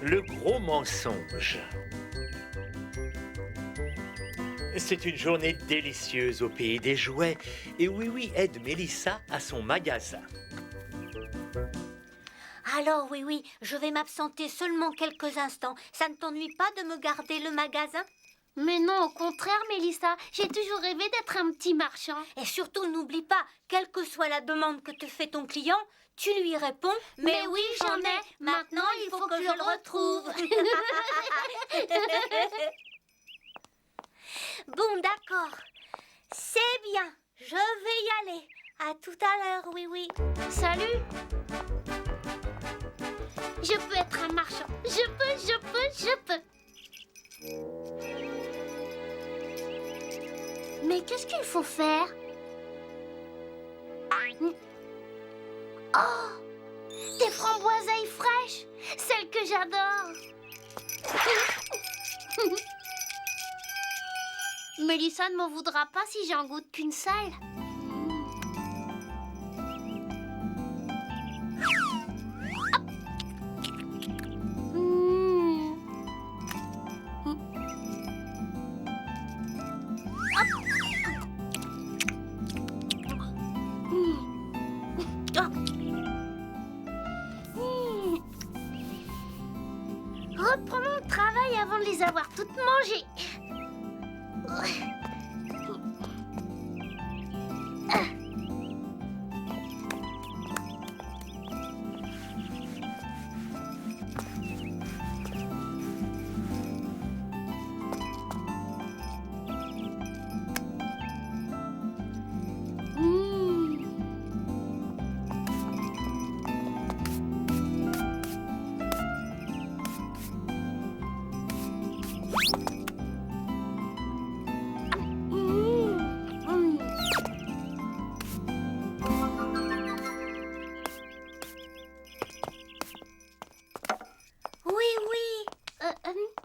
Le gros mensonge. C'est une journée délicieuse au pays des jouets et Oui aide Mélissa à son magasin. Alors oui, je vais m'absenter seulement quelques instants. Ça ne t'ennuie pas de me garder le magasin? Mais non, au contraire, Mélissa, j'ai toujours rêvé d'être un petit marchand. Et surtout, n'oublie pas, quelle que soit la demande que te fait ton client, tu lui réponds « Mais oui, j'en ai. Maintenant, il faut que je le retrouve. » Bon, d'accord. C'est bien. Je vais y aller. À tout à l'heure, oui. Salut! Je peux être un marchand. Je peux. Mais qu'est-ce qu'il faut faire? Oh! Des framboiseilles fraîches! Celles que j'adore! Mélissa ne m'en voudra pas si j'en goûte qu'une seule. Reprenons le travail avant de les avoir toutes mangées. Oui.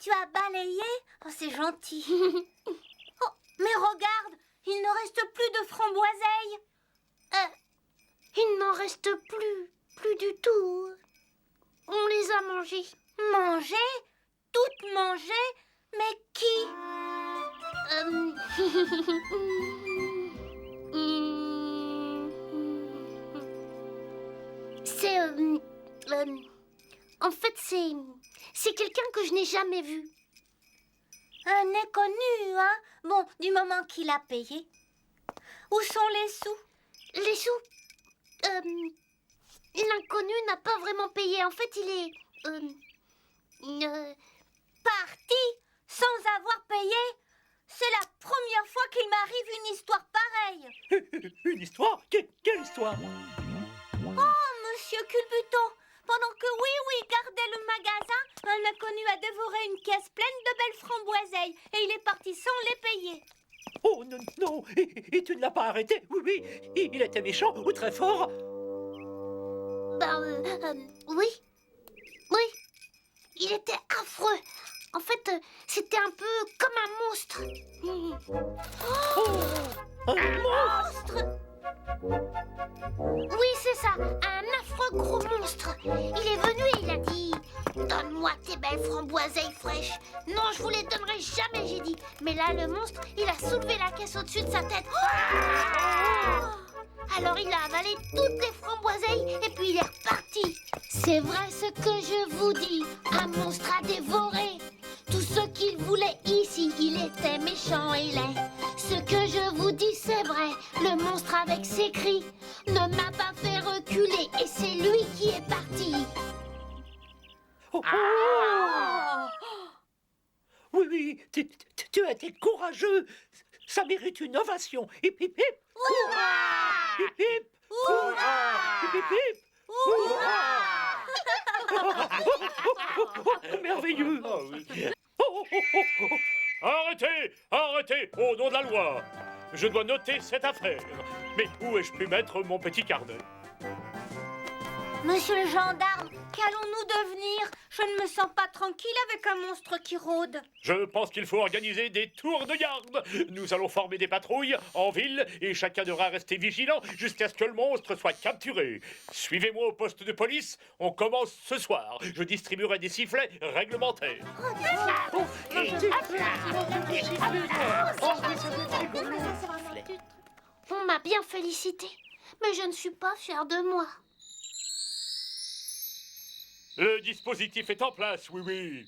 Tu as balayé? Oh, c'est gentil. Oh, mais regarde, il ne reste plus de framboiseilles. Il n'en reste plus du tout. On les a mangées. Mangées? Toutes mangées? Mais qui? C'est en fait, c'est quelqu'un que je n'ai jamais vu. Un inconnu, hein? Bon, du moment qu'il a payé. Où sont les sous? Les sous? L'inconnu n'a pas vraiment payé. En fait, il est Parti sans avoir payé? C'est la première fois qu'il m'arrive une histoire pareille. Une histoire? Quelle histoire? Oh, monsieur Culbuto, pendant que Oui gardait le magasin, un inconnu a dévoré une caisse pleine de belles framboiseilles et il est parti sans les payer. Oh non, et tu ne l'as pas arrêté? Oui, il était méchant ou très fort? Oui. Il était affreux. En fait, c'était un peu comme un monstre. Un monstre? Oui, c'est ça, un affreux gros monstre. Il est venu et il a dit « Donne-moi tes belles framboiseilles fraîches. » Non, je vous les donnerai jamais, j'ai dit. Mais là, le monstre, il a soulevé la caisse au-dessus de sa tête. Alors il a avalé toutes les framboiseilles et puis il est reparti. C'est vrai ce que je vous dis, un monstre a dévoré tout ce qu'il voulait ici. Il était méchant et laid. Ce que je vous dis c'est vrai, le monstre avec ses cris ne m'a pas fait reculer et c'est lui qui est parti. Oui, tu as été courageux. Ça mérite une ovation. Hip, hip, hip. Hurrah! Hip, hip. Hurrah! Hip, hip, hip. Hurrah! Merveilleux. Arrêtez, au nom de la loi. Je dois noter cette affaire. Mais où ai-je pu mettre mon petit carnet? Monsieur le gendarme, qu'allons-nous devenir? Je ne me sens pas tranquille avec un monstre qui rôde. Je pense qu'il faut organiser des tours de garde. Nous allons former des patrouilles en ville et chacun devra rester vigilant jusqu'à ce que le monstre soit capturé. Suivez-moi au poste de police. On commence ce soir. Je distribuerai des sifflets réglementaires. On m'a bien félicité, mais je ne suis pas fière de moi. Le dispositif est en place, oui.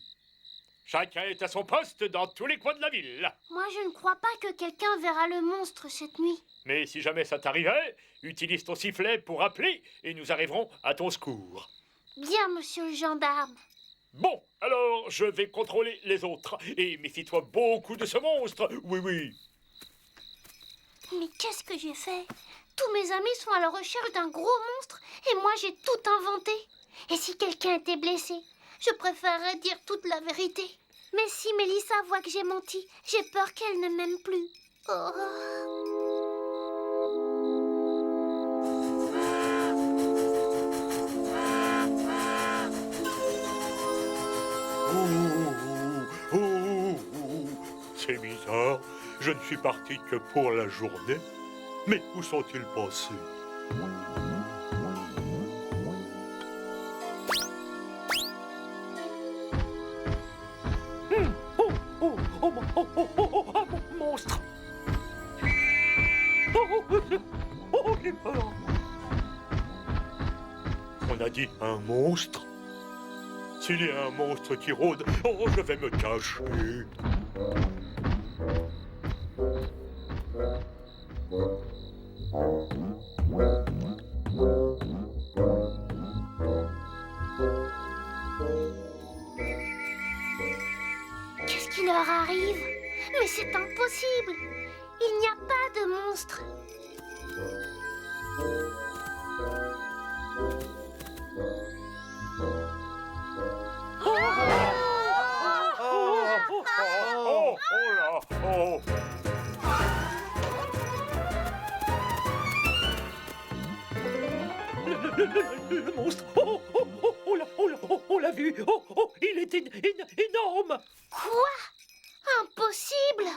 Chacun est à son poste dans tous les coins de la ville. Moi, je ne crois pas que quelqu'un verra le monstre cette nuit. Mais si jamais ça t'arrivait, utilise ton sifflet pour appeler et nous arriverons à ton secours. Bien, monsieur le gendarme. Bon, alors je vais contrôler les autres. Et méfie-toi beaucoup de ce monstre, oui. Mais qu'est-ce que j'ai fait? Tous mes amis sont à la recherche d'un gros monstre et moi, j'ai tout inventé. Et si quelqu'un était blessé, je préférerais dire toute la vérité. Mais si Mélissa voit que j'ai menti, j'ai peur qu'elle ne m'aime plus. C'est bizarre, je ne suis parti que pour la journée. Mais où sont-ils passés? Un monstre! J'ai peur! On a dit un monstre? S'il y a un monstre qui rôde, je vais me cacher. Qu'est-ce qui leur arrive? Mais c'est impossible! Il n'y a pas de monstre! Le monstre! On l'a vu! Il est énorme! Quoi? Impossible!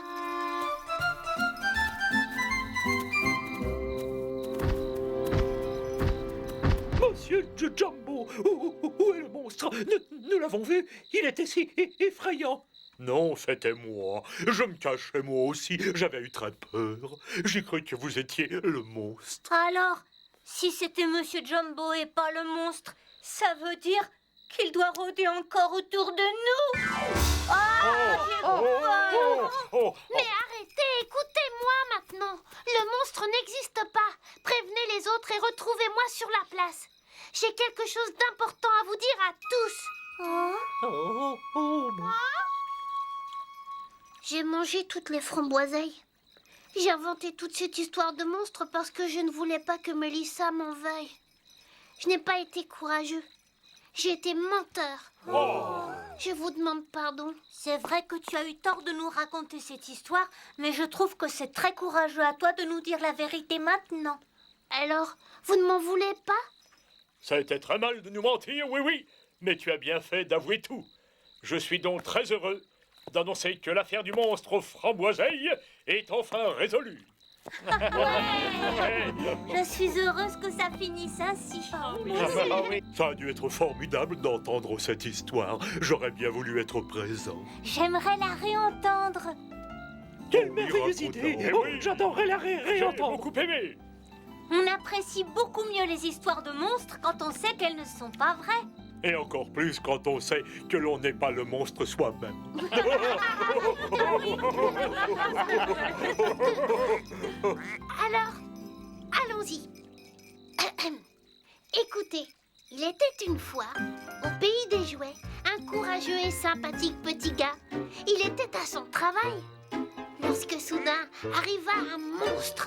Monsieur Jumbo, où est le monstre? Nous l'avons vu, il était si effrayant. Non, c'était moi. Je me cachais moi aussi, j'avais eu très peur. J'ai cru que vous étiez le monstre. Alors, si c'était Monsieur Jumbo et pas le monstre, ça veut dire qu'il doit rôder encore autour de nous. J'ai peur. Mais arrêtez, écoutez-moi maintenant. Le monstre n'existe pas. Prévenez les autres et retrouvez-moi sur la place. J'ai quelque chose d'important à vous dire à tous. J'ai mangé toutes les framboiseilles. J'ai inventé toute cette histoire de monstre parce que je ne voulais pas que Mélissa m'en veuille. Je n'ai pas été courageux. J'ai été menteur. Je vous demande pardon. C'est vrai que tu as eu tort de nous raconter cette histoire, mais je trouve que c'est très courageux à toi de nous dire la vérité maintenant. Alors, vous ne m'en voulez pas? Ça a été très mal de nous mentir, oui, mais tu as bien fait d'avouer tout. Je suis donc très heureux d'annoncer que l'affaire du monstre aux framboiseilles est enfin résolue. Je suis heureuse que ça finisse ainsi. Ça a dû être formidable d'entendre cette histoire. J'aurais bien voulu être présent. J'aimerais la réentendre. Quelle merveilleuse idée! J'adorerais la réentendre. J'ai beaucoup aimé. On apprécie beaucoup mieux les histoires de monstres quand on sait qu'elles ne sont pas vraies. Et encore plus quand on sait que l'on n'est pas le monstre soi-même. Alors, allons-y. Écoutez, il était une fois, au pays des jouets, un courageux et sympathique petit gars. Il était à son travail lorsque soudain arriva un monstre.